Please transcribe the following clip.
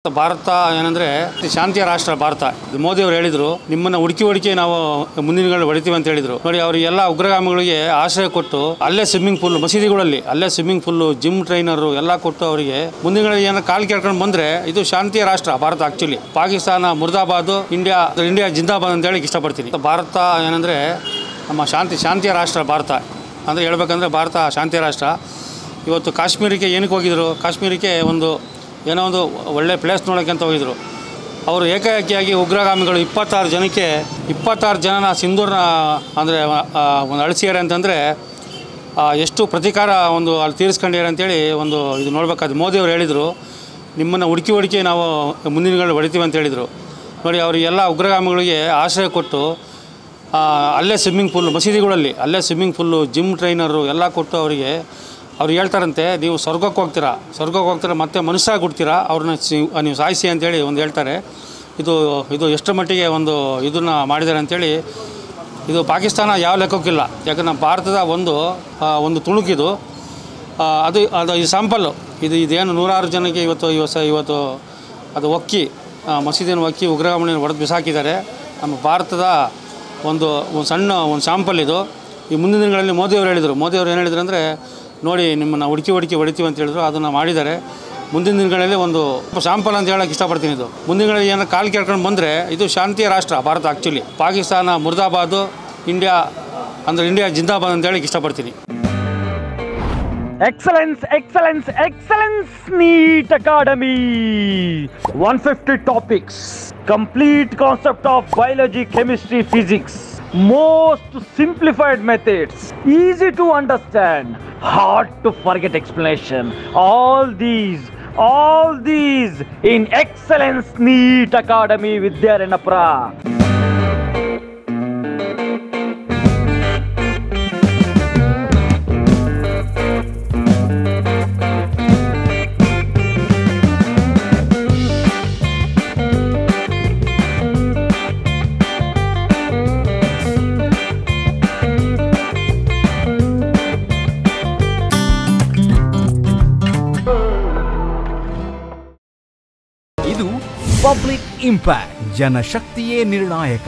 ಭಾರತ ಏನಂದ್ರೆ ಶಾಂತಿಯ ರಾಷ್ಟ್ರ ಭಾರತ. ಮೋದಿ ಅವರು ಹೇಳಿದ್ರು, ನಿಮ್ಮನ್ನ ಹುಡುಕಿ ನಾವು ಮುಂದಿನ ದಿನಗಳಲ್ಲಿ ಹೊಡಿತೀವಿ ಅಂತ ಹೇಳಿದ್ರು. ನೋಡಿ, ಅವರಿಗೆಲ್ಲ ಉಗ್ರಗಾಮಿಗಳಿಗೆ ಆಶ್ರಯ ಕೊಟ್ಟು ಅಲ್ಲೇ ಸ್ವಿಮ್ಮಿಂಗ್ ಪೂಲ್, ಮಸೀದಿಗಳಲ್ಲಿ ಅಲ್ಲೇ ಸ್ವಿಮ್ಮಿಂಗ್ ಪೂಲ್, ಜಿಮ್ ಟ್ರೈನರು ಎಲ್ಲ ಕೊಟ್ಟು ಅವರಿಗೆ ಮುಂದಿನ ದಿನಗಳಲ್ಲಿ ಏನೋ ಕಾಲು ಕೇಳ್ಕೊಂಡು ಬಂದ್ರೆ ಇದು ಶಾಂತಿಯ ರಾಷ್ಟ್ರ ಭಾರತ. ಆಕ್ಚುಲಿ ಪಾಕಿಸ್ತಾನ ಮುರ್ದಾಬಾದ್, ಇಂಡಿಯಾ ಜಿಂದಾಬಾದ್ ಅಂತ ಹೇಳಿ ಇಷ್ಟಪಡ್ತೀನಿ. ಭಾರತ ಏನಂದ್ರೆ ನಮ್ಮ ಶಾಂತಿಯ ರಾಷ್ಟ್ರ ಭಾರತ ಅಂದರೆ ಹೇಳ್ಬೇಕಂದ್ರೆ ಭಾರತ ಶಾಂತಿಯ ರಾಷ್ಟ್ರ. ಇವತ್ತು ಕಾಶ್ಮೀರಕ್ಕೆ ಏನಕ್ಕೆ ಹೋಗಿದ್ರು? ಕಾಶ್ಮೀರಕ್ಕೆ ಏನೋ ಒಂದು ಒಳ್ಳೆ ಪ್ಲೇಸ್ ನೋಡೋಕ್ಕೆ ಅಂತ ಹೋಗಿದ್ರು. ಅವರು ಏಕಾಏಕಿಯಾಗಿ ಉಗ್ರಗಾಮಿಗಳು 26 ಜನನ ಸಿಂಧೂರ್ನ ಅಂದರೆ ಒಂದು ಅಳಿಸಿದ್ದಾರೆ ಅಂತಂದರೆ ಎಷ್ಟು ಪ್ರತೀಕಾರ ಅಲ್ಲಿ ತೀರಿಸ್ಕೊಂಡಿದ್ದಾರೆ ಅಂತೇಳಿ ಇದು ನೋಡ್ಬೇಕಾದ್ರೆ ಮೋದಿ ಅವರು ಹೇಳಿದರು, ನಿಮ್ಮನ್ನು ಹುಡುಕಿ ನಾವು ಮುಂದಿನ ದಿನಗಳಲ್ಲಿ ಹೊಡಿತೀವಿ ಅಂತ ಹೇಳಿದರು. ನೋಡಿ, ಅವರಿಗೆಲ್ಲ ಉಗ್ರಗಾಮಿಗಳಿಗೆ ಆಶ್ರಯ ಕೊಟ್ಟು ಅಲ್ಲೇ ಸ್ವಿಮ್ಮಿಂಗ್ ಪೂಲ್, ಮಸೀದಿಗಳಲ್ಲಿ ಅಲ್ಲೇ ಸ್ವಿಮ್ಮಿಂಗ್ ಪೂಲು, ಜಿಮ್ ಟ್ರೈನರು ಎಲ್ಲ ಕೊಟ್ಟು ಅವ್ರು ಹೇಳ್ತಾರಂತೆ, ನೀವು ಸ್ವರ್ಗಕ್ಕೆ ಹೋಗ್ತೀರಾ ಮತ್ತೆ ಮನುಷ್ಯರಾಗಿ ಹುಡ್ತೀರಾ, ಅವ್ರನ್ನ ನೀವು ಸಾಯಿಸಿ ಅಂತೇಳಿ ಹೇಳ್ತಾರೆ. ಇದು ಎಷ್ಟು ಮಟ್ಟಿಗೆ ಇದನ್ನು ಮಾಡಿದ್ದಾರೆ ಅಂಥೇಳಿ. ಇದು ಪಾಕಿಸ್ತಾನ ಯಾವ ಲೆಕ್ಕಕ್ಕಿಲ್ಲ. ಯಾಕಂದ್ರೆ ನಮ್ಮ ಭಾರತದ ಒಂದು ತುಣುಕಿದು. ಅದು ಈ ಸ್ಯಾಂಪಲ್ಲು. ಇದೇನು 106 ಜನಕ್ಕೆ ಇವತ್ತು ಅದು ಮಸೀದಿಯನ್ನು ಉಗ್ರಗಾಮಿಯನ್ನು ಹೊಡೆದು ಬಿಸಾಕಿದ್ದಾರೆ. ನಮ್ಮ ಭಾರತದ ಒಂದು ಸ್ಯಾಂಪಲ್ ಇದು. ಈ ಮುಂದಿನ ದಿನಗಳಲ್ಲಿ ಮೋದಿ ಅವರು ಏನು ಹೇಳಿದ್ರು ಅಂದರೆ, ನೋಡಿ, ನಿಮ್ಮನ್ನು ಹುಡುಕಿ ಹೊಡಿತೀವಿ ಅಂತ ಹೇಳಿದ್ರು. ಅದನ್ನು ಮಾಡಿದ್ದಾರೆ. ಮುಂದಿನ ದಿನಗಳಲ್ಲಿ ಒಂದು ಶಾಂಪಲ್ ಅಂತ ಹೇಳೋಕ್ಕೆ ಇಷ್ಟಪಡ್ತೀನಿ. ಇದು ಮುಂದಿನ ದಿನಗಳಲ್ಲಿ ಏನೋ ಕಾಲು ಕೇಳ್ಕೊಂಡು ಬಂದರೆ ಇದು ಶಾಂತಿಯ ರಾಷ್ಟ್ರ ಭಾರತ. ಆ್ಯಕ್ಚುಲಿ ಪಾಕಿಸ್ತಾನ ಮುರ್ದಾಬಾದ್, ಇಂಡಿಯಾ ಜಿಂದಾಬಾದ್ ಅಂತ ಹೇಳಕ್ಕೆ ಇಷ್ಟಪಡ್ತೀನಿ. Excellence NEET Academy. 150 topics, complete concept of biology, chemistry, physics, most simplified methods, easy to understand, hard to forget explanation. All these in Excellence NEET Academy Vidya Renapura. ಇದು ಪಬ್ಲಿಕ್ ಇಂಪ್ಯಾಕ್ಟ್, ಜನಶಕ್ತಿಯೇ ನಿರ್ಣಾಯಕ.